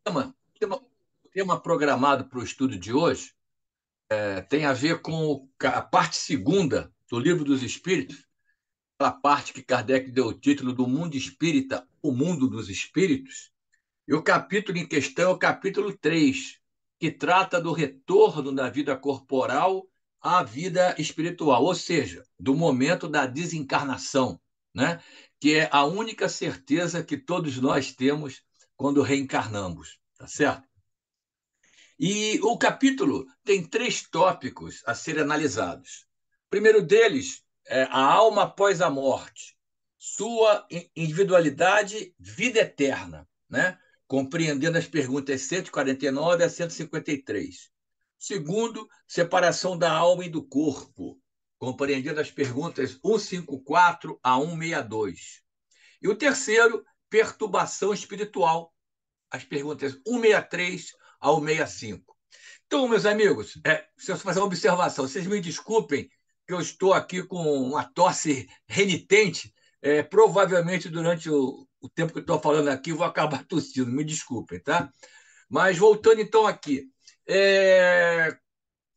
tema, o tema programado para o estudo de hoje tem a ver com a parte segunda do Livro dos Espíritos, a parte que Kardec deu o título do Mundo Espírita, o Mundo dos Espíritos, e o capítulo em questão é o capítulo 3, que trata do retorno da vida corporal à vida espiritual, ou seja, do momento da desencarnação, né? Que é a única certeza que todos nós temos quando reencarnamos, tá certo? E o capítulo tem três tópicos a serem analisados. O primeiro deles é a alma após a morte, sua individualidade, vida eterna, né? Compreendendo as perguntas 149 a 153. Segundo, separação da alma e do corpo, compreendendo as perguntas 154 a 162. E o terceiro, perturbação espiritual, as perguntas 163 ao 65. Então, meus amigos, se eu fazer uma observação, vocês me desculpem que eu estou aqui com uma tosse renitente, provavelmente durante o tempo que eu estou falando aqui, eu vou acabar tossindo, me desculpem, tá? Mas voltando então aqui, é,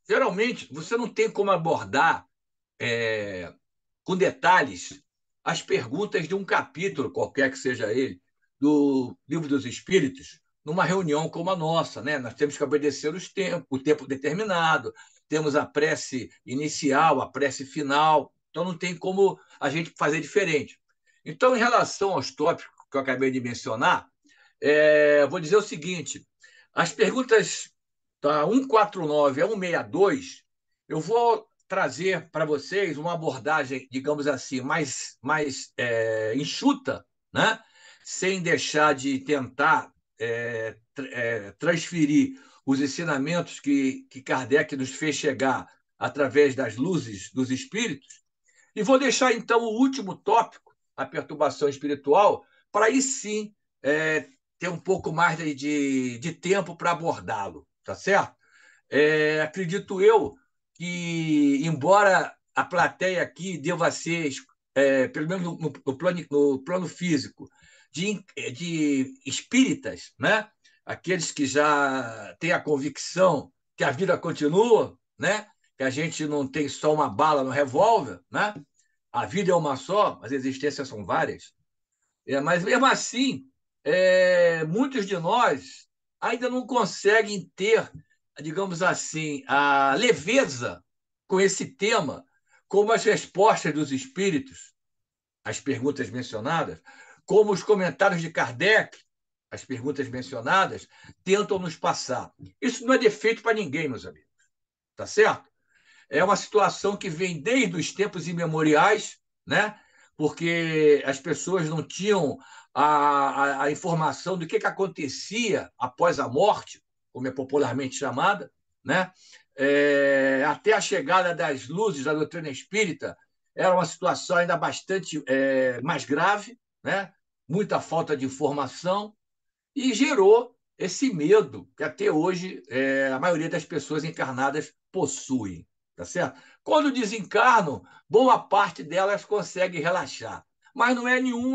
geralmente você não tem como abordar é, com detalhes as perguntas de um capítulo, qualquer que seja ele, do Livro dos Espíritos, numa reunião como a nossa, né? Nós temos que obedecer os tempos, o tempo determinado, temos a prece inicial, a prece final, então não tem como a gente fazer diferente. Então, em relação aos tópicos que eu acabei de mencionar, vou dizer o seguinte: as perguntas da 149 a 162, eu vou trazer para vocês uma abordagem, digamos assim, mais enxuta, né? Sem deixar de tentar transferir os ensinamentos que Kardec nos fez chegar através das luzes dos espíritos. E vou deixar, então, o último tópico, a perturbação espiritual, para aí sim ter um pouco mais de tempo para abordá-lo, tá certo? Acredito eu que, embora a plateia aqui deva ser, pelo menos no plano físico, de espíritas, né? Aqueles que já têm a convicção que a vida continua, né? Que a gente não tem só uma bala no revólver, né? A vida é uma só, as existências são várias. Mas, mesmo assim, muitos de nós ainda não conseguem ter, digamos assim, a leveza com esse tema, como as respostas dos espíritos, as perguntas mencionadas, como os comentários de Kardec, as perguntas mencionadas, tentam nos passar. Isso não é defeito para ninguém, meus amigos, tá certo? É uma situação que vem desde os tempos imemoriais, né? Porque as pessoas não tinham a informação do que acontecia após a morte, como é popularmente chamada, né? Até a chegada das luzes da doutrina espírita, era uma situação ainda bastante mais grave, né? Muita falta de informação, e gerou esse medo que até hoje a maioria das pessoas encarnadas possui, tá certo? Quando desencarnam, boa parte delas consegue relaxar, mas não é nenhum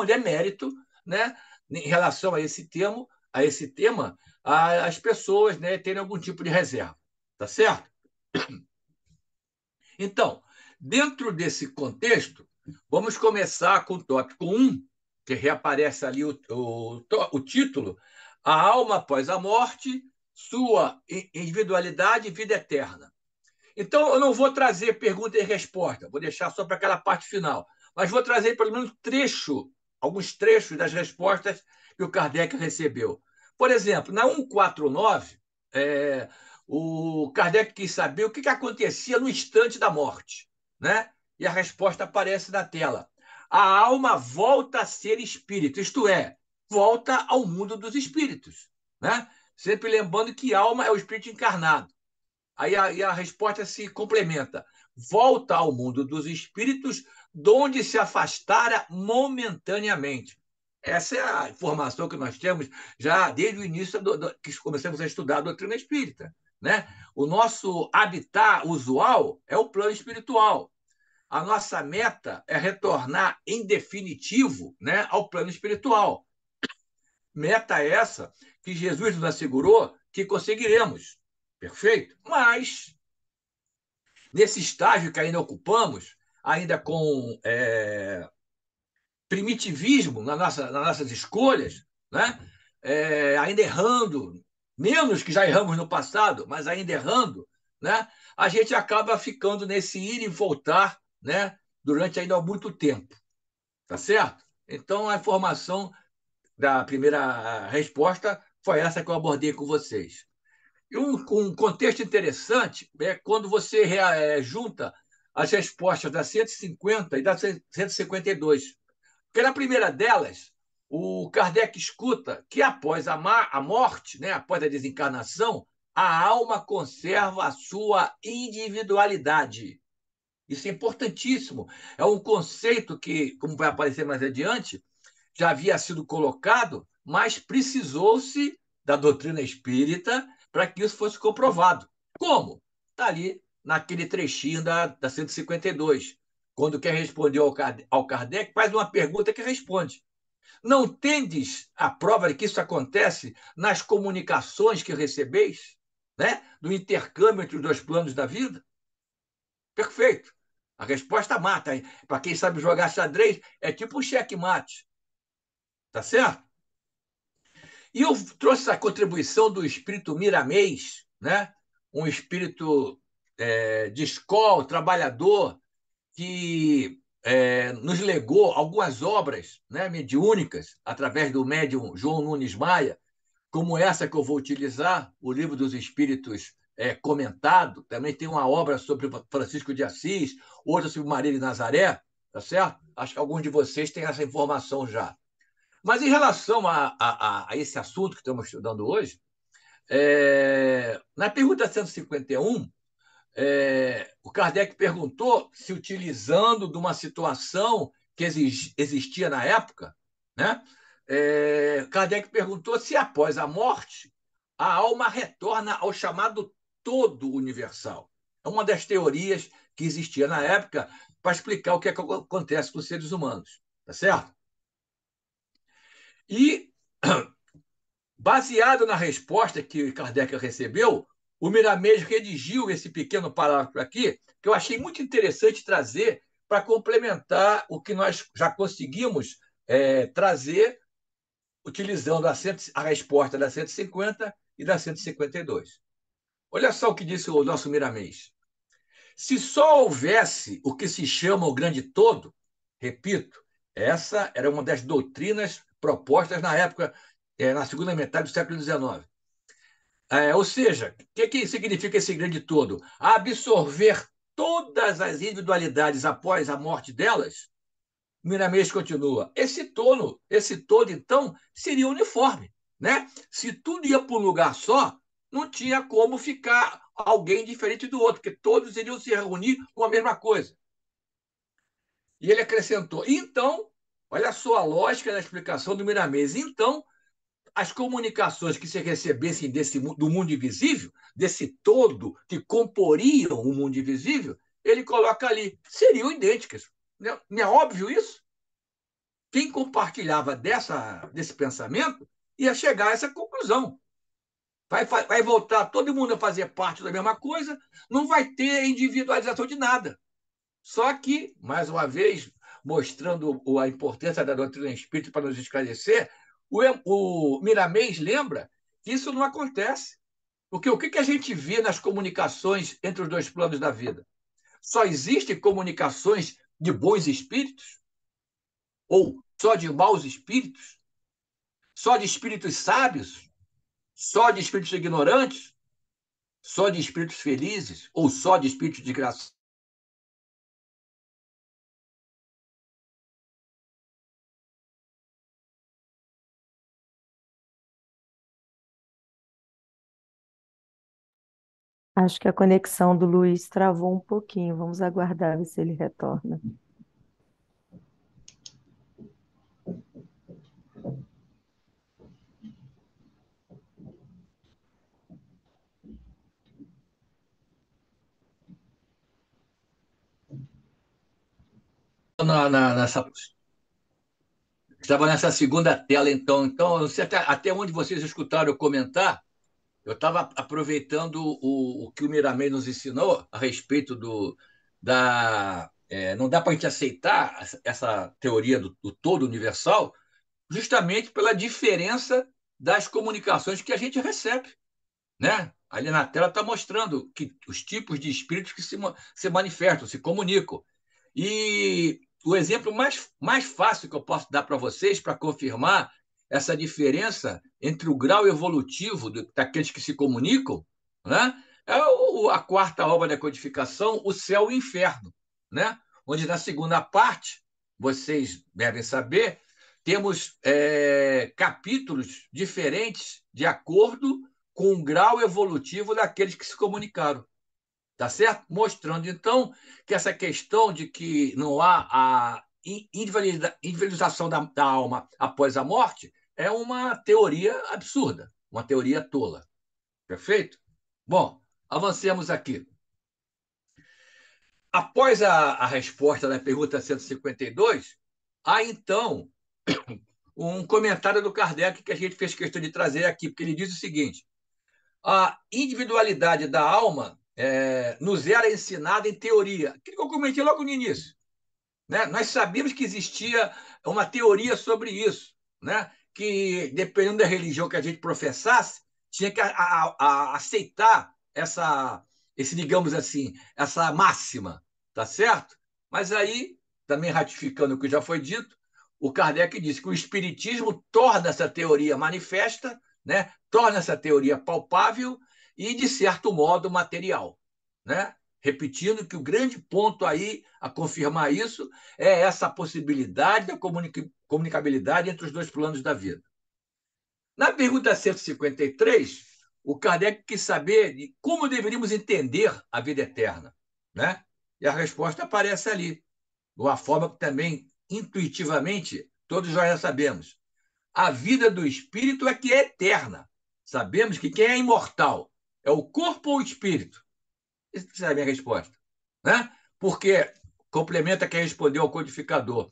demérito, né, em relação a esse tema, as pessoas, né, terem algum tipo de reserva, tá certo? Então, dentro desse contexto, vamos começar com o tópico um, que reaparece ali o título: A alma após a morte, sua individualidade e vida eterna. Então, eu não vou trazer pergunta e resposta, vou deixar só para aquela parte final, mas vou trazer pelo menos alguns trechos das respostas que o Kardec recebeu. Por exemplo, na 149, o Kardec quis saber o que acontecia no instante da morte, né? E a resposta aparece na tela. A alma volta a ser espírito, isto é, volta ao mundo dos espíritos, né? Sempre lembrando que alma é o espírito encarnado. Aí a resposta se complementa. Volta ao mundo dos espíritos, donde se afastara momentaneamente. Essa é a informação que nós temos já desde o início que começamos a estudar a doutrina espírita, né? O nosso habitat usual é o plano espiritual. A nossa meta é retornar em definitivo, né, ao plano espiritual. Meta essa que Jesus nos assegurou que conseguiremos. Perfeito? Mas, nesse estágio que ainda ocupamos, ainda com primitivismo nas nossas escolhas, né? Ainda errando, menos que já erramos no passado, mas ainda errando, né? A gente acaba ficando nesse ir e voltar, né? Durante ainda muito tempo, tá certo? Então, a informação da primeira resposta foi essa que eu abordei com vocês. E um contexto interessante é quando você junta as respostas da 150 e da 152. Porque na primeira delas, o Kardec escuta que após a morte, né, após a desencarnação, a alma conserva a sua individualidade. Isso é importantíssimo. É um conceito que, como vai aparecer mais adiante, já havia sido colocado, mas precisou-se da doutrina espírita para que isso fosse comprovado. Como? Está ali naquele trechinho da 152, quando quem respondeu ao Kardec faz uma pergunta que responde. Não tendes a prova de que isso acontece nas comunicações que recebeis, né? Do intercâmbio entre os dois planos da vida? Perfeito. A resposta mata. Para quem sabe jogar xadrez, é tipo um checkmate. Tá certo? E eu trouxe a contribuição do espírito miramês, né? Um espírito de escola, trabalhador, que nos legou algumas obras, né, mediúnicas, através do médium João Nunes Maia, como essa que eu vou utilizar, o Livro dos Espíritos comentado. Também tem uma obra sobre Francisco de Assis, outra sobre Maria de Nazaré, tá certo? Acho que alguns de vocês têm essa informação já. Mas em relação a esse assunto que estamos estudando hoje, na pergunta 151, o Kardec perguntou se, utilizando de uma situação que existia na época, né? Kardec perguntou se, após a morte, a alma retorna ao chamado todo universal. É uma das teorias que existia na época para explicar o que, é que acontece com os seres humanos. Tá certo? E baseado na resposta que Kardec recebeu, o Miramês redigiu esse pequeno parágrafo aqui, que eu achei muito interessante trazer para complementar o que nós já conseguimos trazer utilizando a resposta da 150 e da 152. Olha só o que disse o nosso Miramês. Se só houvesse o que se chama o grande todo, repito, essa era uma das doutrinas propostas na época, na segunda metade do século XIX. Ou seja, o que significa esse grande todo? Absorver todas as individualidades após a morte delas. Miramês continua. Esse todo, então, seria uniforme. Né? Se tudo ia para um lugar só, não tinha como ficar alguém diferente do outro, porque todos iriam se reunir com a mesma coisa. E ele acrescentou: então, olha só a lógica da explicação do Miramês. Então, as comunicações que se recebessem do mundo invisível, desse todo que comporiam o mundo invisível, ele coloca ali, seriam idênticas. Não é óbvio isso? Quem compartilhava desse pensamento ia chegar a essa conclusão. Vai voltar todo mundo a fazer parte da mesma coisa, não vai ter individualização de nada. Só que, mais uma vez, mostrando a importância da doutrina espírita para nos esclarecer, o Miramês lembra que isso não acontece. Porque o que a gente vê nas comunicações entre os dois planos da vida? Só existem comunicações de bons espíritos? Ou só de maus espíritos? Só de espíritos sábios? Só de espíritos ignorantes? Só de espíritos felizes? Ou só de espíritos desgraçados? Acho que a conexão do Luiz travou um pouquinho. Vamos aguardar ver se ele retorna. Nessa... Estava nessa segunda tela, então. Então, eu não sei até onde vocês escutaram eu comentar. Eu estava aproveitando o que o Miramês nos ensinou a respeito não dá para a gente aceitar essa teoria do todo universal, justamente pela diferença das comunicações que a gente recebe, né? Ali na tela está mostrando que os tipos de espíritos que se manifestam, se comunicam. E o exemplo mais fácil que eu posso dar para vocês para confirmar essa diferença entre o grau evolutivo daqueles que se comunicam, né? É a quarta obra da codificação, o céu e o inferno, né? Onde na segunda parte, vocês devem saber, temos capítulos diferentes de acordo com o grau evolutivo daqueles que se comunicaram. Tá certo? Mostrando, então, que essa questão de que não há a individualização da alma após a morte é uma teoria absurda, uma teoria tola. Perfeito? Bom, avancemos aqui. Após a resposta da pergunta 152, há, então, um comentário do Kardec que a gente fez questão de trazer aqui, porque ele diz o seguinte: a individualidade da alma nos era ensinada em teoria. Aquilo que eu comentei logo no início. Né? Nós sabíamos que existia uma teoria sobre isso, né? Que, dependendo da religião que a gente professasse, tinha que aceitar digamos assim, essa máxima, tá certo? Mas aí, também ratificando o que já foi dito, o Kardec disse que o Espiritismo torna essa teoria manifesta, né? Torna essa teoria palpável e, de certo modo, material, né? Repetindo que o grande ponto aí a confirmar isso é essa possibilidade da comunicabilidade entre os dois planos da vida. Na pergunta 153, o Kardec quis saber de como deveríamos entender a vida eterna, né? E a resposta aparece ali, de uma forma que também, intuitivamente, todos nós já sabemos. A vida do espírito é que é eterna. Sabemos que quem é imortal é o corpo ou o espírito? Essa é a minha resposta. Né? Porque, complementa quem respondeu ao codificador,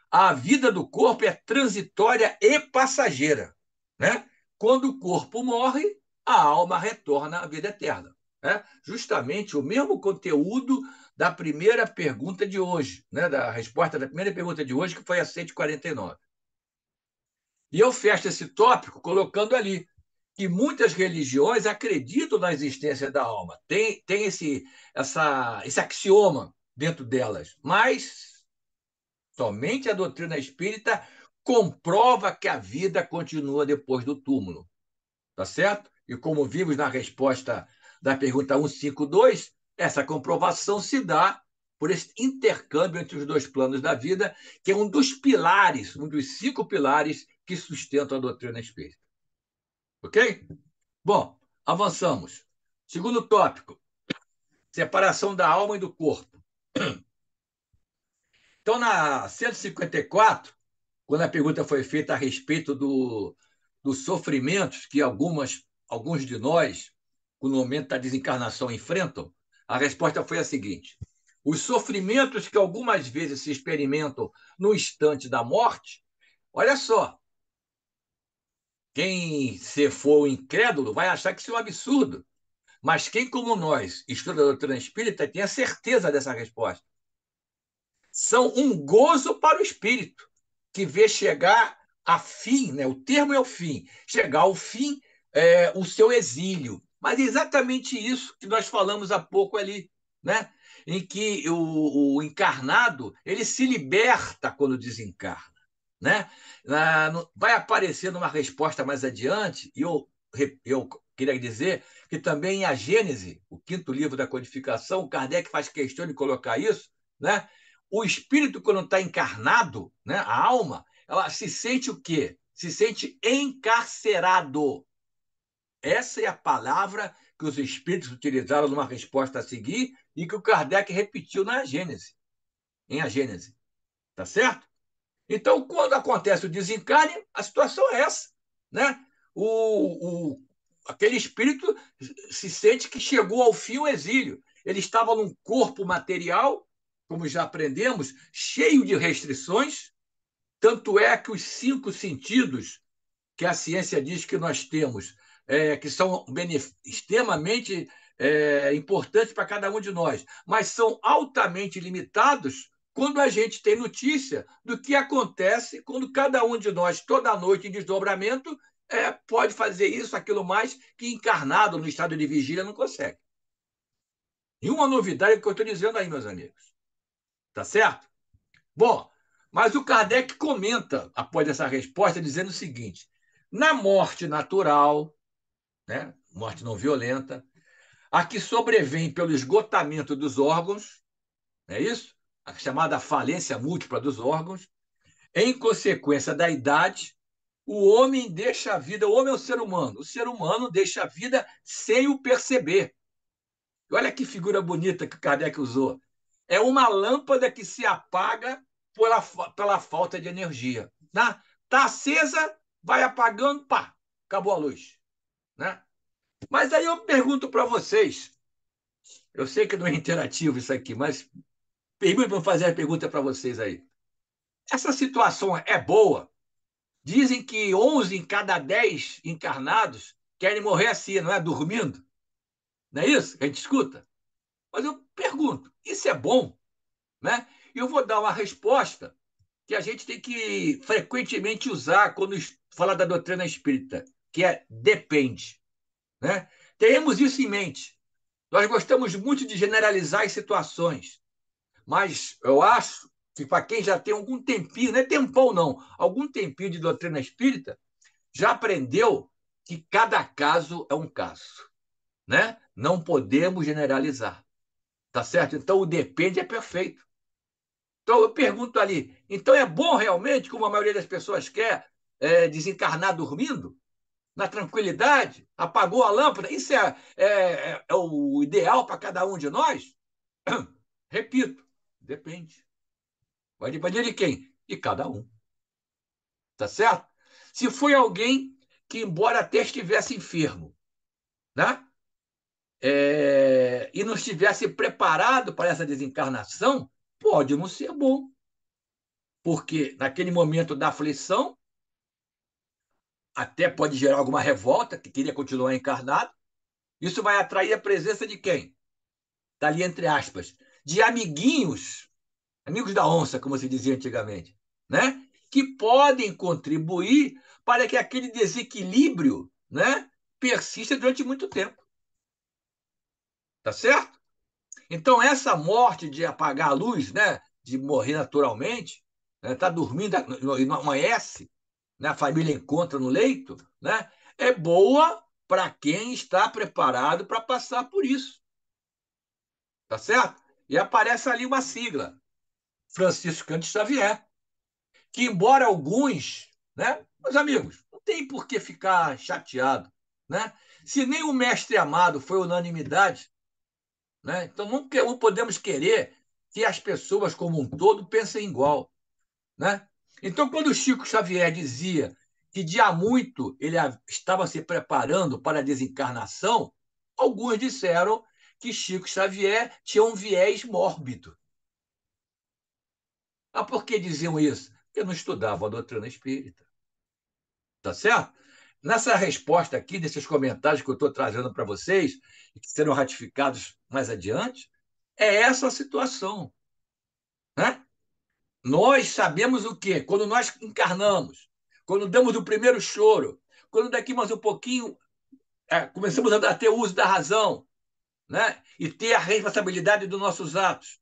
a vida do corpo é transitória e passageira. Né? Quando o corpo morre, a alma retorna à vida eterna. Né? Justamente o mesmo conteúdo da primeira pergunta de hoje, né? Da resposta da primeira pergunta de hoje, que foi a 149. E eu fecho esse tópico colocando ali que muitas religiões acreditam na existência da alma, tem esse axioma dentro delas, mas somente a doutrina espírita comprova que a vida continua depois do túmulo, tá certo? E como vimos na resposta da pergunta 152, essa comprovação se dá por esse intercâmbio entre os dois planos da vida, que é um dos pilares, um dos 5 pilares que sustentam a doutrina espírita. Ok? Bom, avançamos. Segundo tópico, separação da alma e do corpo. Então, na 154, quando a pergunta foi feita a respeito dos sofrimentos que alguns de nós, no momento da desencarnação, enfrentam, a resposta foi a seguinte: os sofrimentos que algumas vezes se experimentam no instante da morte, olha só, quem se for incrédulo vai achar que isso é um absurdo. Mas quem, como nós, estuda a doutrina espírita, tem a certeza dessa resposta. São um gozo para o espírito, que vê chegar a fim, né? O termo é o fim, chegar ao fim o seu exílio. Mas é exatamente isso que nós falamos há pouco ali, né? Em que o encarnado ele se liberta quando desencarna. Né? Vai aparecer numa resposta mais adiante, e eu queria dizer que também em A Gênese, o quinto livro da codificação, Kardec faz questão de colocar isso, né? O espírito, quando está encarnado, né, a alma, ela se sente o quê? Se sente encarcerado. Essa é a palavra que os espíritos utilizaram numa resposta a seguir e que o Kardec repetiu na Gênese, em A Gênese. Tá certo? Então, quando acontece o desencarne, a situação é essa. Né? Aquele espírito se sente que chegou ao fim o exílio. Ele estava num corpo material, como já aprendemos, cheio de restrições, Tanto é que os 5 sentidos que a ciência diz que nós temos, que são extremamente importantes para cada um de nós, mas são altamente limitados quando a gente tem notícia do que acontece quando cada um de nós, toda noite em desdobramento, pode fazer isso, aquilo mais, que encarnado no estado de vigília não consegue. E uma novidade que eu estou dizendo aí, meus amigos. Tá certo? Bom, mas o Kardec comenta, após essa resposta, dizendo o seguinte: na morte natural, né, morte não violenta, a que sobrevém pelo esgotamento dos órgãos, não é isso? A chamada falência múltipla dos órgãos, em consequência da idade, o homem deixa a vida, o homem é o ser humano deixa a vida sem o perceber. Olha que figura bonita que o Kardec usou. É uma lâmpada que se apaga pela falta de energia. Está acesa, vai apagando, pá, acabou a luz. Né? Mas aí eu pergunto para vocês, eu sei que não é interativo isso aqui, mas vou fazer a pergunta para vocês aí. Essa situação é boa? Dizem que 11 em cada 10 encarnados querem morrer assim, não é? Dormindo. Não é isso que a gente escuta? Mas eu pergunto, isso é bom? Né? E eu vou dar uma resposta que a gente tem que frequentemente usar quando falar da doutrina espírita, que é depende. Né? Tenhamos isso em mente. Nós gostamos muito de generalizar as situações, mas eu acho que para quem já tem algum tempinho, não é tempão não, algum tempinho de doutrina espírita, já aprendeu que cada caso é um caso. Né? Não podemos generalizar. Tá certo? Então o depende é perfeito. Então eu pergunto ali, então é bom realmente, como a maioria das pessoas quer, desencarnar dormindo? Na tranquilidade? Apagou a lâmpada? Isso é o ideal para cada um de nós? Repito, depende. Vai depender de quem? De cada um. Tá certo? Se foi alguém que, embora até estivesse enfermo, né? E não estivesse preparado para essa desencarnação, pode não ser bom. Porque naquele momento da aflição, até pode gerar alguma revolta, que queria continuar encarnado. Isso vai atrair a presença de quem? Está ali entre aspas, de amiguinhos, amigos da onça, como se dizia antigamente, né? Que podem contribuir para que aquele desequilíbrio, né, persista durante muito tempo. Tá certo? Então, essa morte de apagar a luz, né, de morrer naturalmente, né, tá dormindo e não amanhece, né, a família encontra no leito, né, é boa para quem está preparado para passar por isso. Tá certo? E aparece ali uma sigla, Francisco Cândido Xavier, que embora alguns, né, meus amigos, não tem por que ficar chateado, né? Se nem o mestre amado foi unanimidade, né? Então não podemos querer que as pessoas como um todo pensem igual. Né? Então, quando o Chico Xavier dizia que de há muito ele estava se preparando para a desencarnação, alguns disseram que Chico Xavier tinha um viés mórbido. Ah, por que diziam isso? Porque não estudavam a doutrina espírita. Tá certo? Nessa resposta aqui, desses comentários que eu estou trazendo para vocês, e que serão ratificados mais adiante, é essa a situação. Né? Nós sabemos o quê? Quando nós encarnamos, quando damos o primeiro choro, quando daqui mais um pouquinho começamos a ter uso da razão, né? E ter a responsabilidade dos nossos atos.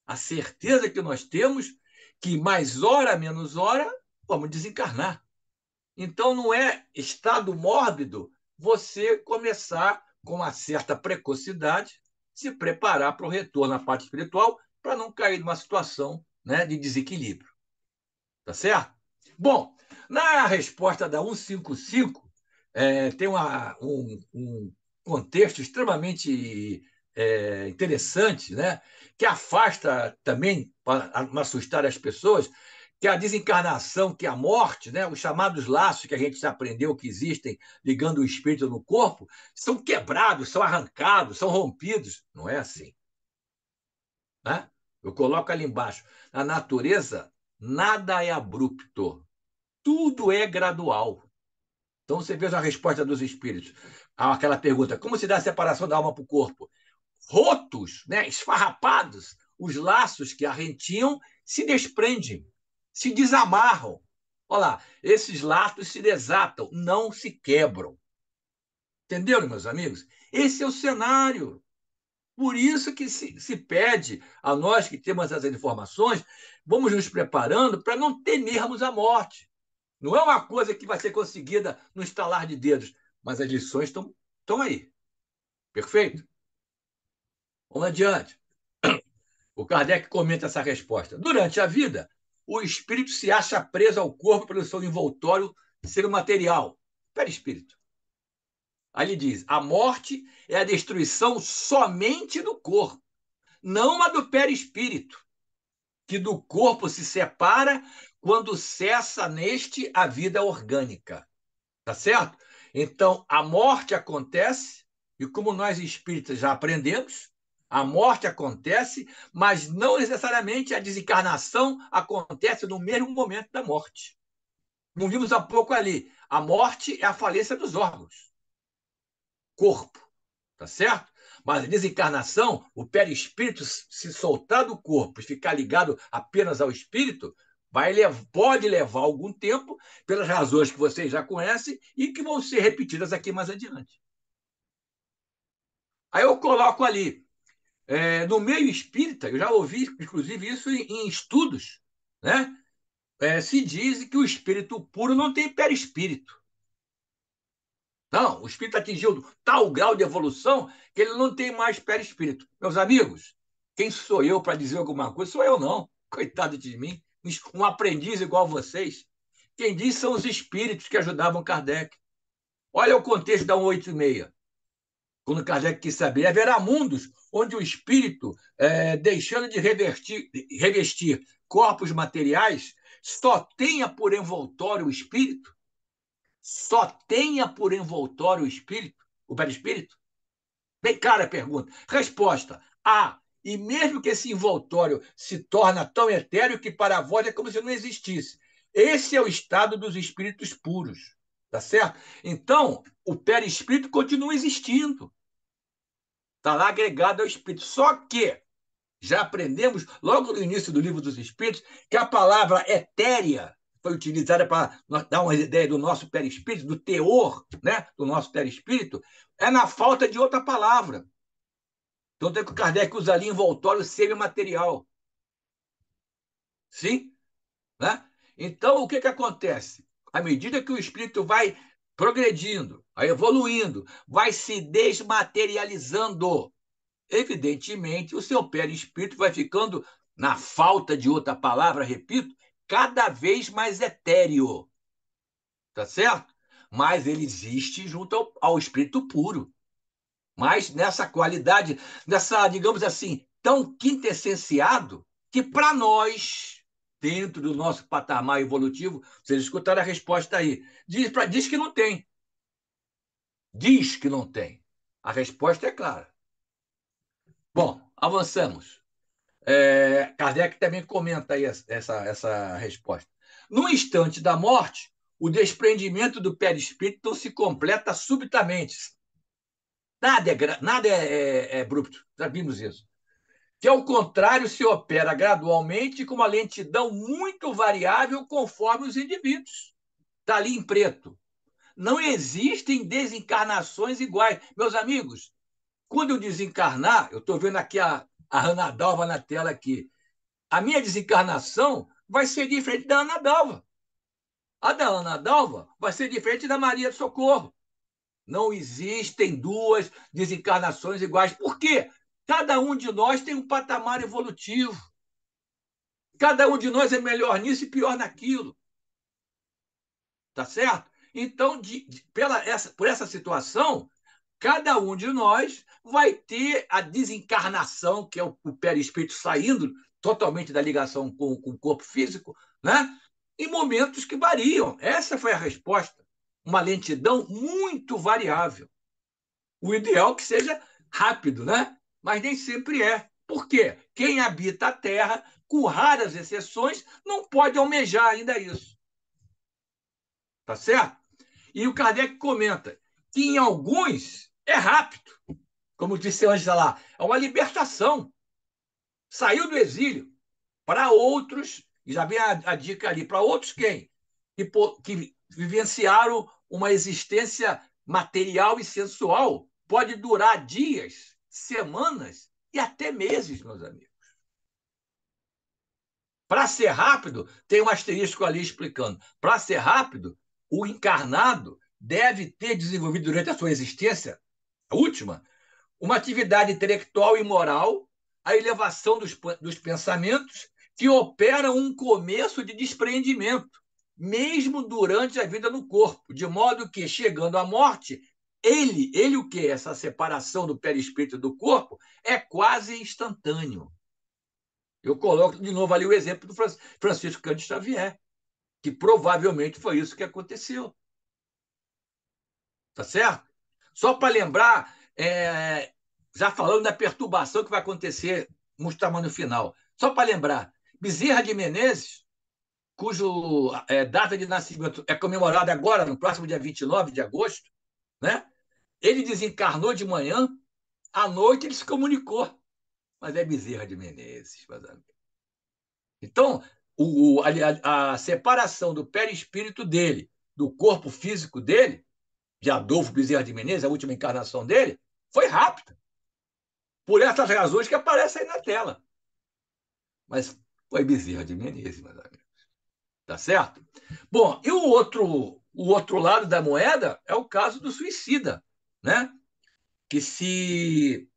A certeza que nós temos que mais hora, menos hora, vamos desencarnar. Então não é estado mórbido você começar com uma certa precocidade, se preparar para o retorno à parte espiritual, para não cair numa situação, né, de desequilíbrio. Tá certo? Bom, na resposta da 155, tem um contexto extremamente interessante, né? Que afasta também, para não assustar as pessoas, que a desencarnação, que a morte, né? Os chamados laços que a gente já aprendeu que existem ligando o espírito no corpo, são quebrados, são arrancados, são rompidos. Não é assim. Né? Eu coloco ali embaixo. A natureza nada é abrupto, tudo é gradual. Então você veja a resposta dos espíritos àquela pergunta: como se dá a separação da alma para o corpo? Rotos, né, esfarrapados, os laços que a retiam se desprendem, se desamarram. Olha lá, esses laços se desatam, não se quebram. Entenderam, meus amigos? Esse é o cenário. Por isso que se pede a nós que temos essas informações, vamos nos preparando para não temermos a morte. Não é uma coisa que vai ser conseguida no estalar de dedos, mas as lições estão aí. Perfeito? Vamos adiante. O Kardec comenta essa resposta. Durante a vida, o espírito se acha preso ao corpo pelo seu envoltório ser material, perispírito. Aí ele diz: a morte é a destruição somente do corpo, não a do perispírito, que do corpo se separa quando cessa neste a vida orgânica. Tá certo? Então, a morte acontece, e como nós espíritas já aprendemos, a morte acontece, mas não necessariamente a desencarnação acontece no mesmo momento da morte. Como vimos há pouco ali, a morte é a falência dos órgãos, corpo, tá certo? Mas a desencarnação, o perispírito se soltar do corpo e ficar ligado apenas ao espírito, pode levar algum tempo, pelas razões que vocês já conhecem e que vão ser repetidas aqui mais adiante. Aí eu coloco ali, no meio espírita, eu já ouvi, inclusive, isso em estudos, né? Se diz que o espírito puro não tem perispírito. Não, o espírito atingiu tal grau de evolução que ele não tem mais perispírito. Meus amigos, quem sou eu para dizer alguma coisa? Sou eu não. Coitado de mim, um aprendiz igual vocês. Quem diz são os espíritos que ajudavam Kardec. Olha o contexto da 186. Quando Kardec quis saber, haverá mundos onde o espírito, deixando de revestir corpos materiais, só tenha por envoltório o espírito? Só tenha por envoltório o espírito, o perispírito? Bem clara a pergunta. Resposta: A. E mesmo que esse envoltório se torna tão etéreo que para vós é como se não existisse. Esse é o estado dos espíritos puros. Tá certo? Então, o perispírito continua existindo. Está lá agregado ao espírito. Só que já aprendemos, logo no início do Livro dos Espíritos, que a palavra etérea foi utilizada para dar uma ideia do nosso perispírito, do teor, né, do nosso perispírito, é na falta de outra palavra. Então, tem que o Kardec usa ali envoltório semimaterial. Sim? Né? Então, o que, que acontece? À medida que o espírito vai progredindo, vai evoluindo, vai se desmaterializando, evidentemente, o seu perispírito vai ficando, na falta de outra palavra, repito, cada vez mais etéreo. Tá certo? Mas ele existe junto ao espírito puro. Mas nessa qualidade, nessa, digamos assim, tão quintessenciado, que para nós, dentro do nosso patamar evolutivo, vocês escutaram a resposta aí, diz que não tem. Diz que não tem. A resposta é clara. Bom, avançamos. Kardec também comenta aí essa resposta. No instante da morte, o desprendimento do perispírito se completa subitamente. Nada é abrupto, já vimos isso. Que, ao contrário, se opera gradualmente com uma lentidão muito variável conforme os indivíduos. Está ali em preto. Não existem desencarnações iguais. Meus amigos, quando eu desencarnar, eu estou vendo aqui a Ana Dalva na tela aqui. A minha desencarnação vai ser diferente da Ana Dalva. A da Ana Dalva vai ser diferente da Maria do Socorro. Não existem duas desencarnações iguais. Por quê? Cada um de nós tem um patamar evolutivo. Cada um de nós é melhor nisso e pior naquilo. Tá certo? Então, por essa situação, cada um de nós vai ter a desencarnação, que é o perispírito saindo totalmente da ligação com o corpo físico, né? Em momentos que variam. Essa foi a resposta. Uma lentidão muito variável. O ideal é que seja rápido, né? Mas nem sempre é. Por quê? Quem habita a Terra com raras exceções, não pode almejar ainda isso. Tá certo? E o Kardec comenta que em alguns é rápido, como disse antes lá, é uma libertação. Saiu do exílio. Para outros, e já vem a dica ali, para outros quem? Que vivenciaram uma existência material e sensual, pode durar dias, semanas e até meses, meus amigos. Para ser rápido, tem um asterisco ali explicando. Para ser rápido, o encarnado deve ter desenvolvido durante a sua existência, a última, uma atividade intelectual e moral, a elevação dos pensamentos que operam um começo de despreendimento, mesmo durante a vida no corpo, de modo que, chegando à morte, ele o que? Essa separação do perispírito do corpo é quase instantâneo. Eu coloco de novo ali o exemplo do Francisco Cândido Xavier, que provavelmente foi isso que aconteceu. Tá certo? Só para lembrar, já falando da perturbação que vai acontecer no final. Só para lembrar, Bezerra de Menezes, cujo data de nascimento é comemorada agora, no próximo dia 29 de agosto, né? Ele desencarnou de manhã, à noite ele se comunicou. Mas é Bezerra de Menezes, meus amigos. Então, a separação do perispírito dele, do corpo físico dele, de Adolfo Bezerra de Menezes, a última encarnação dele, foi rápida. Por essas razões que aparecem aí na tela. Mas foi Bezerra de Menezes, meus amigos. Tá certo? Bom, e o outro lado da moeda é o caso do suicida, né? Que se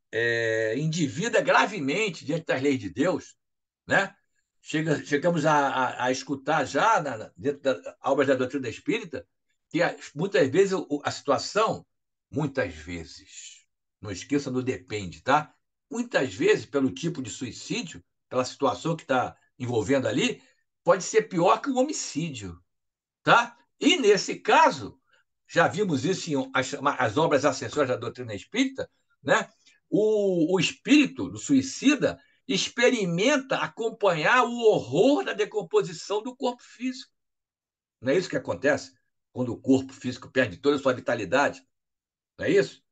endivida gravemente diante das leis de Deus, né? Chegamos a escutar já, dentro das obras da doutrina espírita, que muitas vezes a situação, muitas vezes, não esqueça do depende, tá? Muitas vezes, pelo tipo de suicídio, pela situação que está envolvendo ali, pode ser pior que um homicídio, tá? E nesse caso, já vimos isso em as obras acessórias da doutrina espírita, né? O espírito do suicida experimenta acompanhar o horror da decomposição do corpo físico. Não é isso que acontece quando o corpo físico perde toda a sua vitalidade? Não é isso?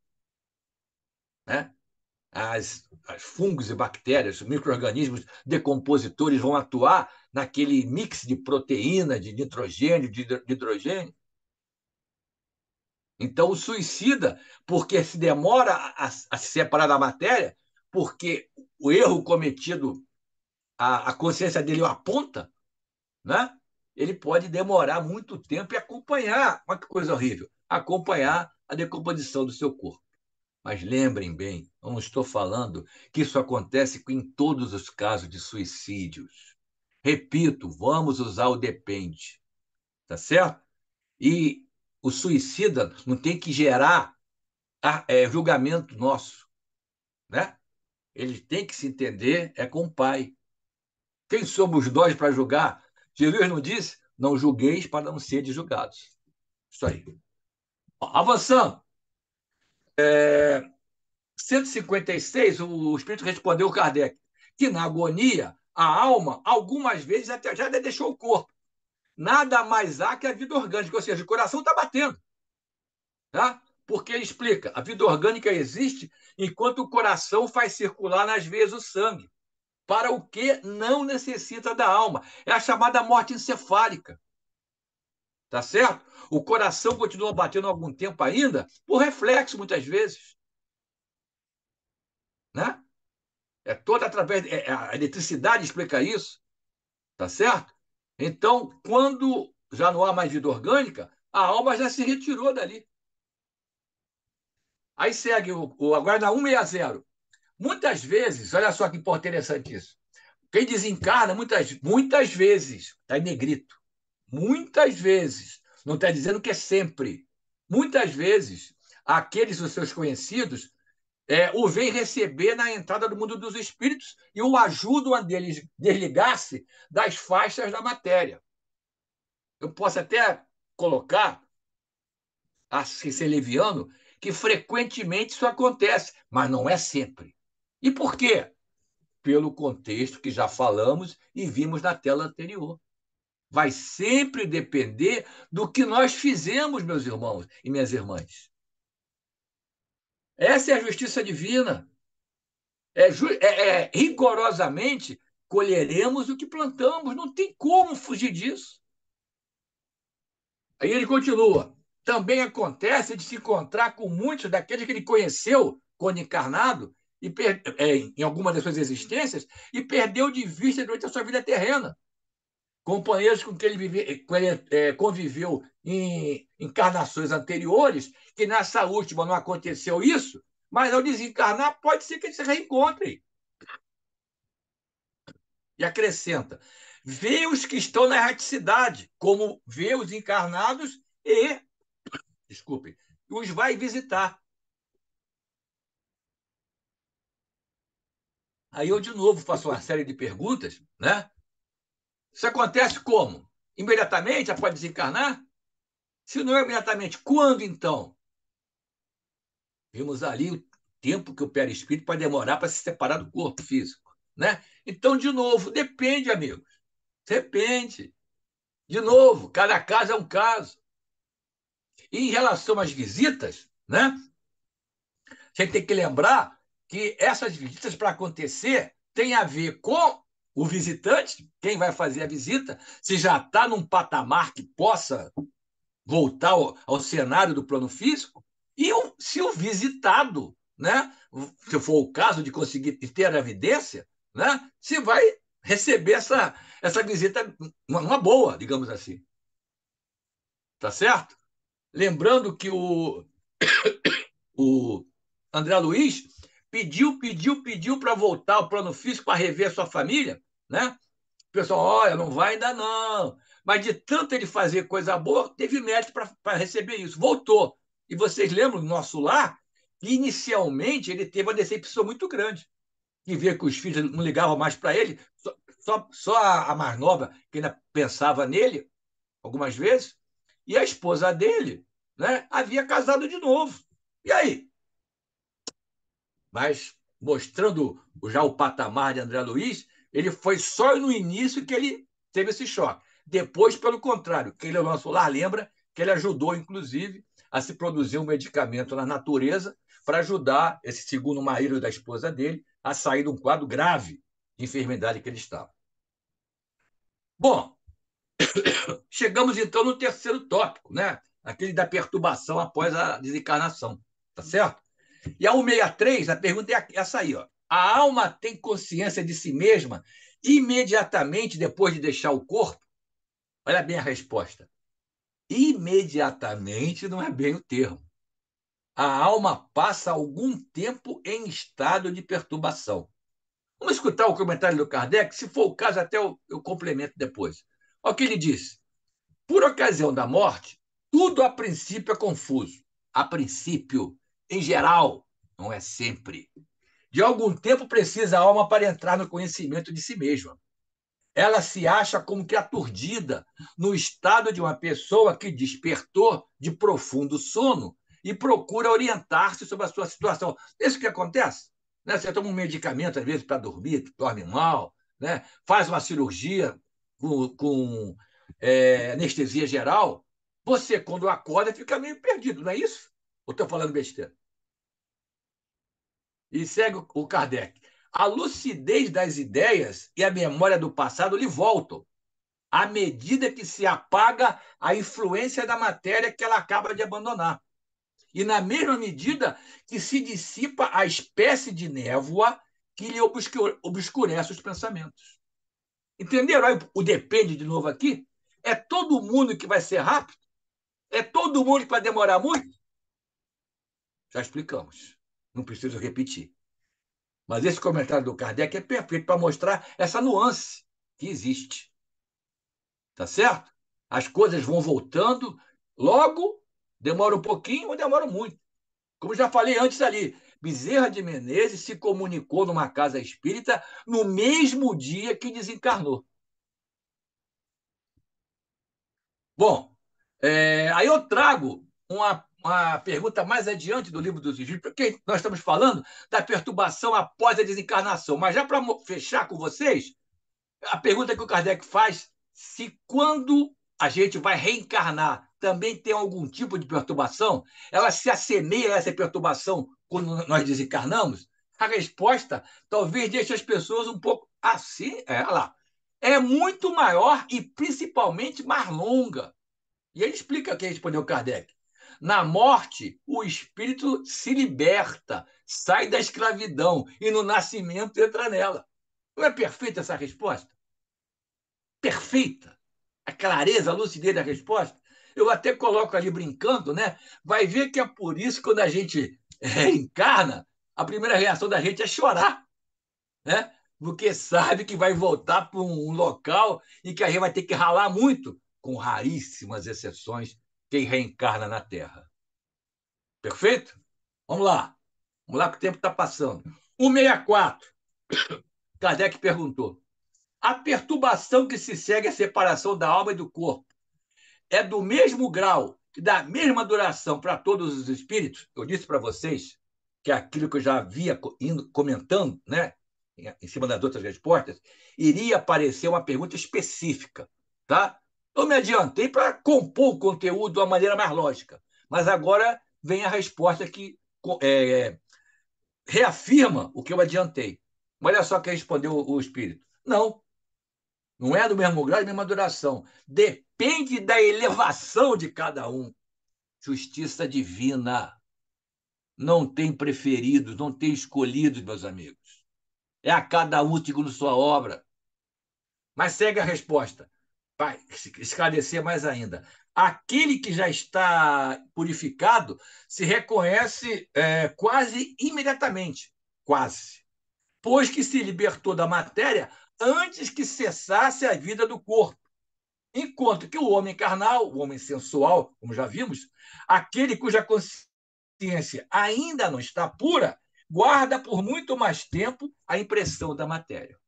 Né? As fungos e bactérias, os micro-organismos decompositores vão atuar naquele mix de proteína, de nitrogênio, de hidrogênio. Então, o suicida, porque se demora a se separar da matéria, porque o erro cometido, a consciência dele o aponta, né? Ele pode demorar muito tempo e acompanhar, olha que coisa horrível, acompanhar a decomposição do seu corpo. Mas lembrem bem, não estou falando que isso acontece em todos os casos de suicídios. Repito, vamos usar o depende, tá certo? E o suicida não tem que gerar julgamento nosso, né? Ele tem que se entender com o Pai. Quem somos nós para julgar? Jesus não disse: não julgueis para não serdes julgados. Isso aí. Avançando. 156, o Espírito respondeu Kardec que na agonia a alma, algumas vezes, até já deixou o corpo. Nada mais há que a vida orgânica, ou seja, o coração está batendo. Tá? Porque ele explica, a vida orgânica existe enquanto o coração faz circular nas veias o sangue, para o que não necessita da alma. É a chamada morte encefálica. Tá certo? O coração continua batendo algum tempo ainda, por reflexo, muitas vezes. Né? É toda através. A eletricidade explica isso. Tá certo? Então, quando já não há mais vida orgânica, a alma já se retirou dali. Aí segue agora na 160. Muitas vezes, olha só que interessante isso. Quem desencarna, muitas vezes, está em negrito. Muitas vezes, não está dizendo que é sempre. Muitas vezes, aqueles dos seus conhecidos o vêm receber na entrada do mundo dos espíritos e o ajudam a desligar-se das faixas da matéria. Eu posso até colocar, assim, ser leviano, que frequentemente isso acontece, mas não é sempre. E por quê? pelo contexto que já falamos e vimos na tela anterior. Vai sempre depender do que nós fizemos, meus irmãos e minhas irmãs. Essa é a justiça divina. Rigorosamente colheremos o que plantamos. Não tem como fugir disso. Aí ele continua. Também acontece de se encontrar com muitos daqueles que ele conheceu quando encarnado, em alguma das suas existências, e perdeu de vista durante a sua vida terrena. Companheiros com ele conviveu em encarnações anteriores, que nessa última não aconteceu isso, mas ao desencarnar pode ser que eles se reencontrem. E acrescenta: vê os que estão na erraticidade, como vê os encarnados e, desculpe, os vai visitar. Aí eu, de novo, faço uma série de perguntas, né? Isso acontece como? Imediatamente após desencarnar? Se não é imediatamente, quando então? Vimos ali o tempo que o perispírito pode demorar para se separar do corpo físico, né? Então, de novo, depende, amigos. Depende. De novo, cada caso é um caso. E em relação às visitas, né? A gente tem que lembrar que essas visitas, para acontecer, tem a ver com o visitante, quem vai fazer a visita, se já está num patamar que possa voltar ao cenário do plano físico, e se o visitado, né, se for o caso de conseguir ter a evidência, né, se vai receber essa visita uma boa, digamos assim. Tá certo? Lembrando que o André Luiz pediu para voltar ao plano físico para rever a sua família, né? O pessoal, olha, não vai ainda não. Mas de tanto ele fazer coisa boa, teve mérito para receber isso. Voltou. E vocês lembram do nosso lar? Inicialmente, ele teve uma decepção muito grande. Que via que os filhos não ligavam mais para ele, só a mais nova, que ainda pensava nele, algumas vezes, e a esposa dele, né, havia casado de novo. E aí? Mas mostrando já o patamar de André Luiz, ele foi só no início que ele teve esse choque. Depois, pelo contrário, quem é o nosso lar lembra que ele ajudou, inclusive, a se produzir um medicamento na natureza para ajudar esse segundo marido da esposa dele a sair de um quadro grave de enfermidade que ele estava. Bom, chegamos então no terceiro tópico, né? Aquele da perturbação após a desencarnação, tá certo? E a 163, a pergunta é essa aí, ó. A alma tem consciência de si mesma imediatamente depois de deixar o corpo? Olha bem a resposta. Imediatamente não é bem o termo. A alma passa algum tempo em estado de perturbação. Vamos escutar o comentário do Kardec? Se for o caso, até eu complemento depois. Olha o que ele diz. Por ocasião da morte, tudo a princípio é confuso. A princípio, em geral, não é sempre. De algum tempo precisa a alma para entrar no conhecimento de si mesma. Ela se acha como que aturdida no estado de uma pessoa que despertou de profundo sono e procura orientar-se sobre a sua situação. É isso que acontece. Né? Você toma um medicamento, às vezes, para dormir, dorme mal, né? Faz uma cirurgia com anestesia geral. Você, quando acorda, fica meio perdido, não é isso? Ou estou falando besteira? E segue o Kardec. A lucidez das ideias e a memória do passado lhe voltam, à medida que se apaga a influência da matéria que ela acaba de abandonar. E na mesma medida que se dissipa a espécie de névoa que lhe obscurece os pensamentos. Entenderam aí o depende de novo aqui? É todo mundo que vai ser rápido? É todo mundo que vai demorar muito? Já explicamos. Não preciso repetir. Mas esse comentário do Kardec é perfeito para mostrar essa nuance que existe. Tá certo? As coisas vão voltando, logo, demora um pouquinho ou demora muito. Como já falei antes ali, Bezerra de Menezes se comunicou numa casa espírita no mesmo dia que desencarnou. Bom, aí eu trago uma pergunta mais adiante do Livro dos Espíritos, porque nós estamos falando da perturbação após a desencarnação. Mas já para fechar com vocês, a pergunta que o Kardec faz, se quando a gente vai reencarnar também tem algum tipo de perturbação, ela se assemelha a essa perturbação quando nós desencarnamos? A resposta talvez deixe as pessoas um pouco assim, lá, é muito maior e principalmente mais longa. E ele explica o que respondeu Kardec. Na morte, o espírito se liberta, sai da escravidão e no nascimento entra nela. Não é perfeita essa resposta? Perfeita. A clareza, a lucidez da resposta. Eu até coloco ali brincando, né? Vai ver que é por isso que quando a gente reencarna, a primeira reação da gente é chorar, né? Porque sabe que vai voltar para um local em que a gente vai ter que ralar muito, com raríssimas exceções, quem reencarna na Terra. Perfeito? Vamos lá. Vamos lá que o tempo está passando. 164. Kardec perguntou. A perturbação que se segue à separação da alma e do corpo é do mesmo grau e da mesma duração para todos os espíritos? Eu disse para vocês que aquilo que eu já havia indo comentando, né, em cima das outras respostas, iria aparecer uma pergunta específica, tá? Eu me adiantei para compor o conteúdo de uma maneira mais lógica, mas agora vem a resposta que reafirma o que eu adiantei. Olha só que respondeu o espírito. Não, não é do mesmo grau, da mesma duração. Depende da elevação de cada um. Justiça divina. Não tem preferidos, não tem escolhidos, meus amigos. É a cada um segundo sua obra. Mas segue a resposta. Vai esclarecer mais ainda. Aquele que já está purificado se reconhece quase imediatamente. Quase. Pois que se libertou da matéria antes que cessasse a vida do corpo. Enquanto que o homem carnal, o homem sensual, como já vimos, aquele cuja consciência ainda não está pura, guarda por muito mais tempo a impressão da matéria.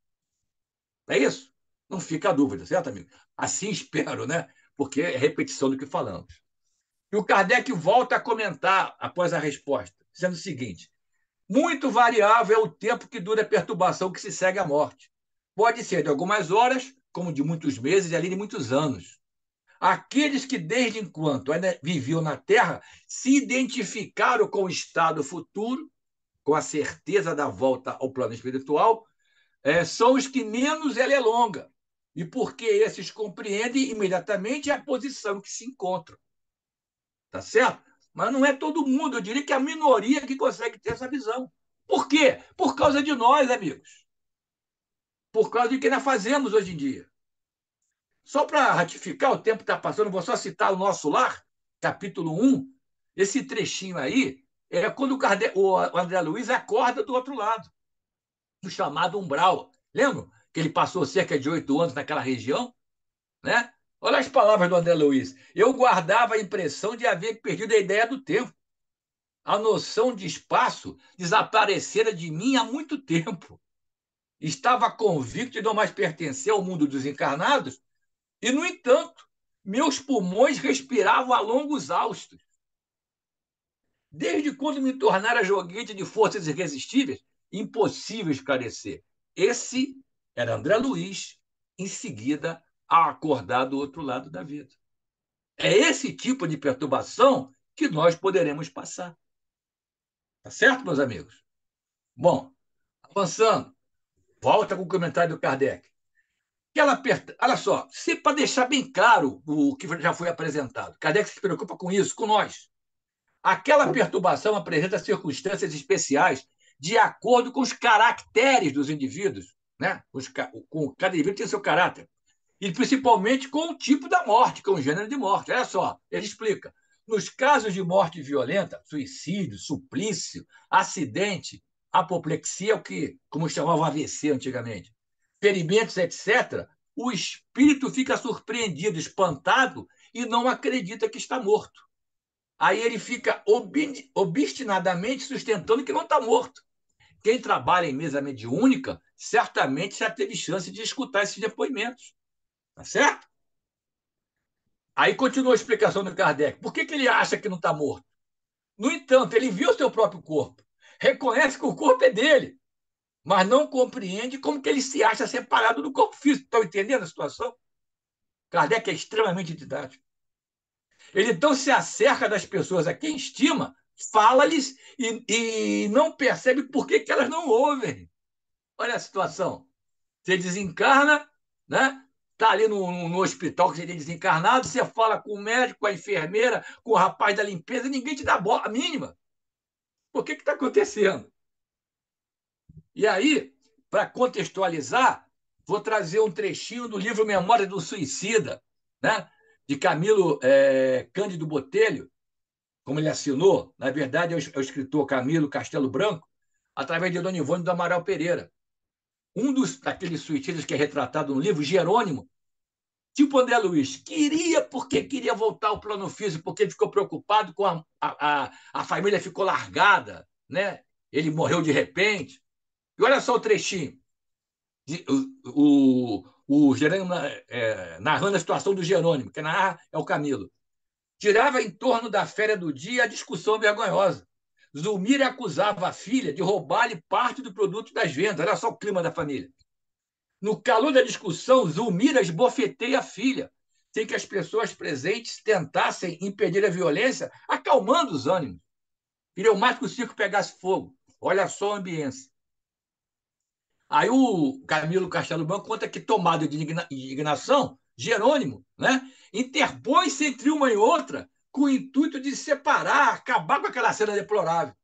É isso? Não fica a dúvida, certo, amigo? Assim espero, né? Porque é repetição do que falamos. E o Kardec volta a comentar após a resposta, dizendo o seguinte: muito variável é o tempo que dura a perturbação que se segue à morte. Pode ser de algumas horas, como de muitos meses e ali de muitos anos. Aqueles que, desde enquanto ainda viviam na Terra, se identificaram com o estado futuro, com a certeza da volta ao plano espiritual, são os que menos ela é longa. E porque esses compreendem imediatamente a posição que se encontram. Tá certo? Mas não é todo mundo, eu diria que é a minoria que consegue ter essa visão. Por quê? Por causa de nós, amigos. Por causa de que nós fazemos hoje em dia. Só para ratificar, o tempo está passando, vou só citar o Nosso Lar, capítulo 1. Esse trechinho aí é quando o André Luiz acorda do outro lado, do chamado umbral. Lembra que ele passou cerca de 8 anos naquela região? Né? Olha as palavras do André Luiz. Eu guardava a impressão de haver perdido a ideia do tempo. A noção de espaço desaparecera de mim há muito tempo. Estava convicto de não mais pertencer ao mundo dos encarnados e, no entanto, meus pulmões respiravam a longos haustos. Desde quando me tornara joguete de forças irresistíveis, impossível esclarecer. Esse era André Luiz, em seguida, a acordar do outro lado da vida. É esse tipo de perturbação que nós poderemos passar. Tá certo, meus amigos? Bom, avançando, volta com o comentário do Kardec. Olha só, se para deixar bem claro o que já foi apresentado, Kardec se preocupa com isso, com nós. Aquela perturbação apresenta circunstâncias especiais de acordo com os caracteres dos indivíduos, né? Cada indivíduo tem seu caráter. E principalmente com o tipo da morte, com o gênero de morte. Olha só, ele explica. Nos casos de morte violenta, suicídio, suplício, acidente, apoplexia, o que, como chamavam AVC antigamente, ferimentos, etc., o espírito fica surpreendido, espantado e não acredita que está morto. Aí ele fica obstinadamente sustentando que não está morto. Quem trabalha em mesa mediúnica certamente já teve chance de escutar esses depoimentos. Tá certo? Aí continua a explicação do Kardec. Por que ele acha que não está morto? No entanto, ele viu o seu próprio corpo, reconhece que o corpo é dele, mas não compreende como que ele se acha separado do corpo físico. Estão entendendo a situação? Kardec é extremamente didático. Ele então se acerca das pessoas a quem estima, fala-lhes e não percebe por que elas não ouvem. Olha a situação. Você desencarna, né? Está ali no hospital que seria desencarnado, você fala com o médico, com a enfermeira, com o rapaz da limpeza, e ninguém te dá a mínima. Por que está acontecendo? E aí, para contextualizar, vou trazer um trechinho do livro Memória do Suicida, né? De Camilo Cândido Botelho, como ele assinou. Na verdade, é o escritor Camilo Castelo Branco, através de Dona Ivone do Amaral Pereira. Daqueles suicidas que é retratado no livro, Jerônimo, tipo André Luiz, porque queria voltar ao plano físico, porque ele ficou preocupado com a família ficou largada, né? Ele morreu de repente. E olha só o trechinho. O Jerônimo narrando a situação do Jerônimo, que narra é o Camilo. Tirava em torno da férias do dia a discussão vergonhosa. Zulmira acusava a filha de roubar-lhe parte do produto das vendas. Olha só o clima da família. No calor da discussão, Zulmira esbofeteia a filha, sem que as pessoas presentes tentassem impedir a violência, acalmando os ânimos. Queriam mais que o circo pegasse fogo. Olha só a ambiência. Aí o Camilo Castelo Branco conta que, tomado de indignação, Jerônimo, né, interpõe-se entre uma e outra com o intuito de separar, acabar com aquela cena deplorável.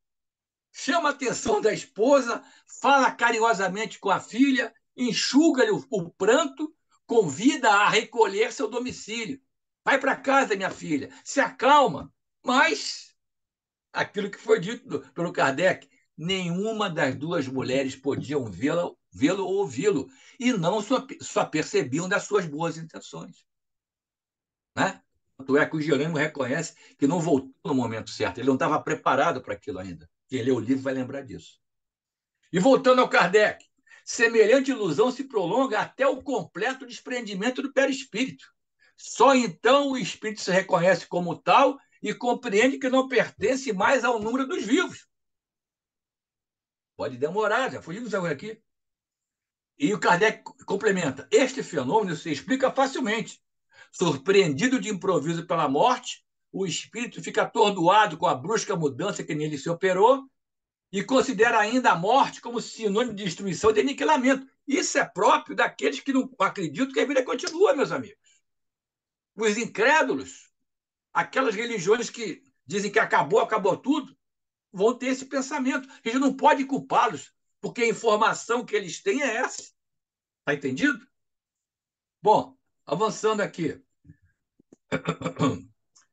Chama a atenção da esposa, fala carinhosamente com a filha, enxuga-lhe o pranto, convida a recolher seu domicílio. Vai para casa, minha filha, se acalma. Mas aquilo que foi dito pelo Kardec, nenhuma das duas mulheres podiam vê-lo ou ouvi-lo, e não só percebiam das suas boas intenções. Né? Tanto é que o Jerônimo reconhece que não voltou no momento certo, ele não estava preparado para aquilo ainda. Quem lê o livro vai lembrar disso. E voltando ao Kardec, semelhante ilusão se prolonga até o completo desprendimento do perispírito. Só então o espírito se reconhece como tal e compreende que não pertence mais ao número dos vivos. Pode demorar, já foi isso aqui. E o Kardec complementa: este fenômeno se explica facilmente. Surpreendido de improviso pela morte, o espírito fica atordoado com a brusca mudança que nele se operou e considera ainda a morte como sinônimo de destruição e de aniquilamento. Isso é próprio daqueles que não acreditam que a vida continua, meus amigos. Os incrédulos, aquelas religiões que dizem que acabou tudo, vão ter esse pensamento. A gente não pode culpá-los, porque a informação que eles têm é essa. Está entendido? Bom, avançando aqui.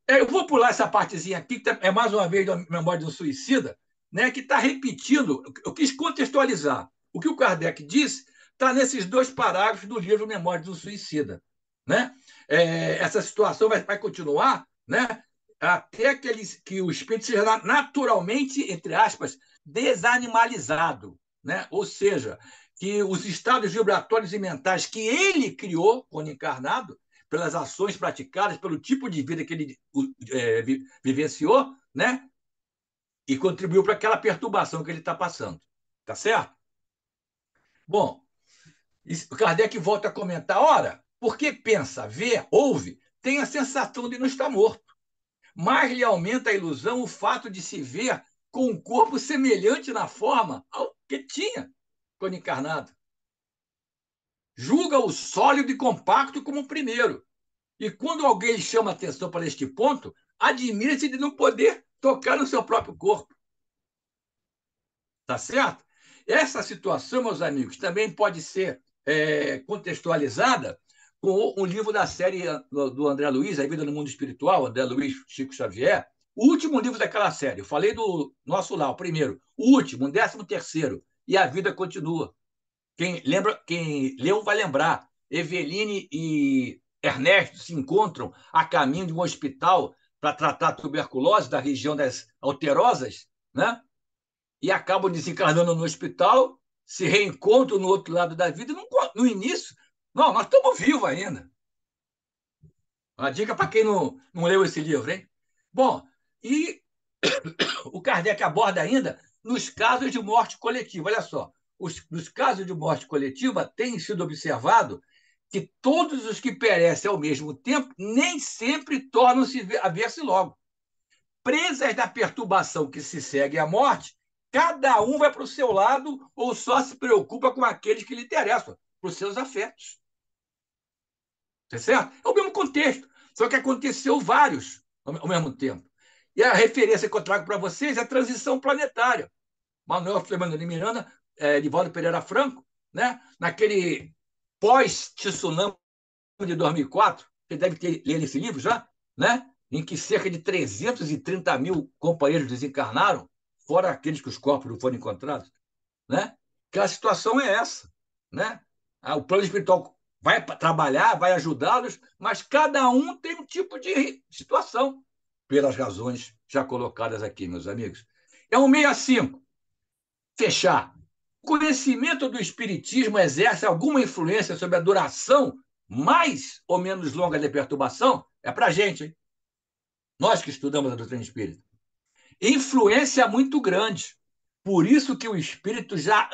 Eu vou pular essa partezinha aqui, que é mais uma vez da memória de um suicida, né, que está repetindo. Eu quis contextualizar. O que o Kardec disse está nesses dois parágrafos do livro Memória de um Suicida. Né? Essa situação vai continuar, né, até que o espírito seja naturalmente, entre aspas, desanimalizado. Né? Ou seja, que os estados vibratórios e mentais que ele criou quando encarnado, pelas ações praticadas, pelo tipo de vida que ele vivenciou, né? E contribuiu para aquela perturbação que ele está passando. Tá certo? Bom, o Kardec volta a comentar: ora, porque pensa, vê, ouve, tem a sensação de não estar morto. Mas lhe aumenta a ilusão o fato de se ver com um corpo semelhante na forma ao que tinha quando encarnado. Julga-o sólido e compacto como o primeiro. E quando alguém lhe chama a atenção para este ponto, admira-se de não poder tocar no seu próprio corpo. Tá certo? Essa situação, meus amigos, também pode ser contextualizada com um livro da série do André Luiz, A Vida no Mundo Espiritual, André Luiz, Chico Xavier, o último livro daquela série. Eu falei do nosso lá, o primeiro. O último, o 13º, E a Vida Continua. Quem leu vai lembrar. Eveline e Ernesto se encontram a caminho de um hospital para tratar a tuberculose da região das alterosas, né? E acabam desencarnando no hospital, se reencontram no outro lado da vida. No início, não, nós estamos vivos ainda. Uma dica para quem não leu esse livro, hein? Bom, e o Kardec aborda ainda nos casos de morte coletiva. Olha só, nos casos de morte coletiva, tem sido observado que todos os que perecem ao mesmo tempo nem sempre tornam-se a ver-se logo. Presas da perturbação que se segue à morte, cada um vai para o seu lado ou só se preocupa com aqueles que lhe interessam, para os seus afetos. Tá certo? É o mesmo contexto, só que aconteceu vários ao mesmo tempo. E a referência que eu trago para vocês é a transição planetária. Manuel Fernando de Miranda, Nivaldo Pereira Franco, né? Naquele pós-tsunami de 2004, você deve ter lido esse livro já, né? Em que cerca de 330 mil companheiros desencarnaram, fora aqueles que os corpos não foram encontrados, né? Que a situação é essa, né? O plano espiritual vai trabalhar, vai ajudá-los, mas cada um tem um tipo de situação, pelas razões já colocadas aqui, meus amigos. É um 65. Fechar. O conhecimento do espiritismo exerce alguma influência sobre a duração mais ou menos longa da perturbação? É para a gente, hein? Nós que estudamos a doutrina espírita. Influência muito grande. Por isso que o espírito já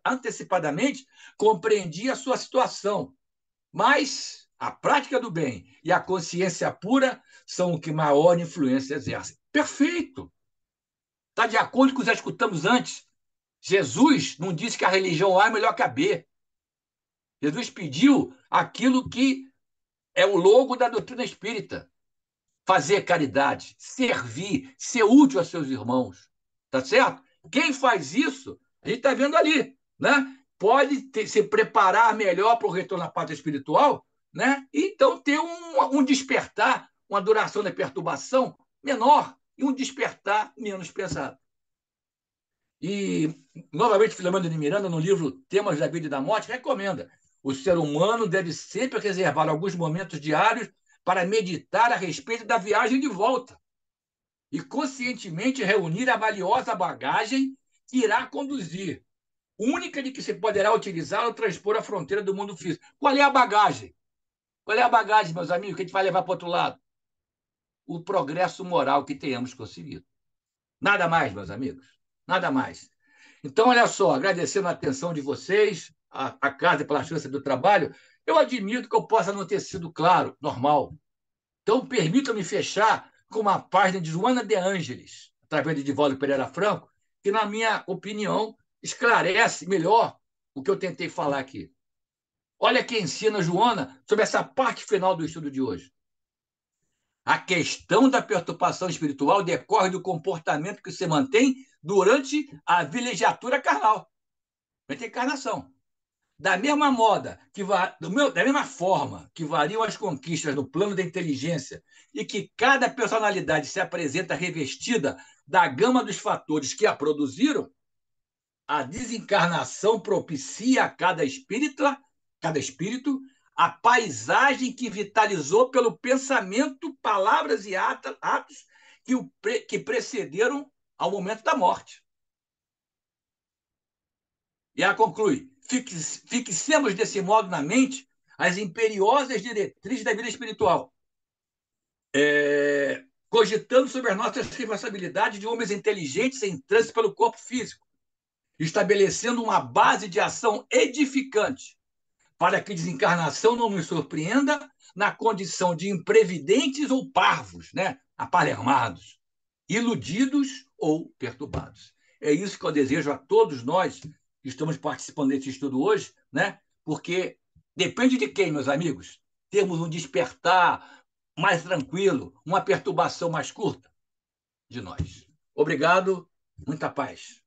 antecipadamente compreendia a sua situação. Mas a prática do bem e a consciência pura são o que maior influência exercem. Perfeito! Está de acordo com o que já escutamos antes. Jesus não disse que a religião A é melhor que a B. Jesus pediu aquilo que é o logo da doutrina espírita: fazer caridade, servir, ser útil a seus irmãos. Tá certo? Quem faz isso, a gente está vendo ali, né? Pode se preparar melhor para o retorno à pátria espiritual, né? E então ter um despertar, uma duração da perturbação menor e um despertar menos pesado. E, novamente, Filomeno de Miranda, no livro Temas da Vida e da Morte, recomenda: o ser humano deve sempre reservar alguns momentos diários para meditar a respeito da viagem de volta e conscientemente reunir a valiosa bagagem que irá conduzir, única de que se poderá utilizar ao transpor a fronteira do mundo físico. Qual é a bagagem? Qual é a bagagem, meus amigos, que a gente vai levar para o outro lado? O progresso moral que tenhamos conseguido. Nada mais, meus amigos. Nada mais. Então, olha só, agradecendo a atenção de vocês, a casa pela chance do trabalho, eu admito que eu possa não ter sido claro, normal. Então, permitam-me fechar com uma página de Joana de Ângeles, através de Divaldo Pereira Franco, que, na minha opinião, esclarece melhor o que eu tentei falar aqui. Olha que ensina Joana sobre essa parte final do estudo de hoje. A questão da perturbação espiritual decorre do comportamento que se mantém durante a vilegiatura carnal, durante a encarnação. Da mesma moda, da mesma forma que variam as conquistas no plano da inteligência e que cada personalidade se apresenta revestida da gama dos fatores que a produziram, a desencarnação propicia a cada espírito a paisagem que vitalizou pelo pensamento, palavras e atos que precederam ao momento da morte. E ela conclui: fixemos desse modo na mente as imperiosas diretrizes da vida espiritual, cogitando sobre as nossas responsabilidades de homens inteligentes em trânsito pelo corpo físico, estabelecendo uma base de ação edificante para que a desencarnação não nos surpreenda na condição de imprevidentes ou parvos, né? Aparelmados, iludidos ou perturbados. É isso que eu desejo a todos nós que estamos participando desse estudo hoje, né? Porque depende de quem, meus amigos? Termos um despertar mais tranquilo, uma perturbação mais curta de nós. Obrigado, muita paz.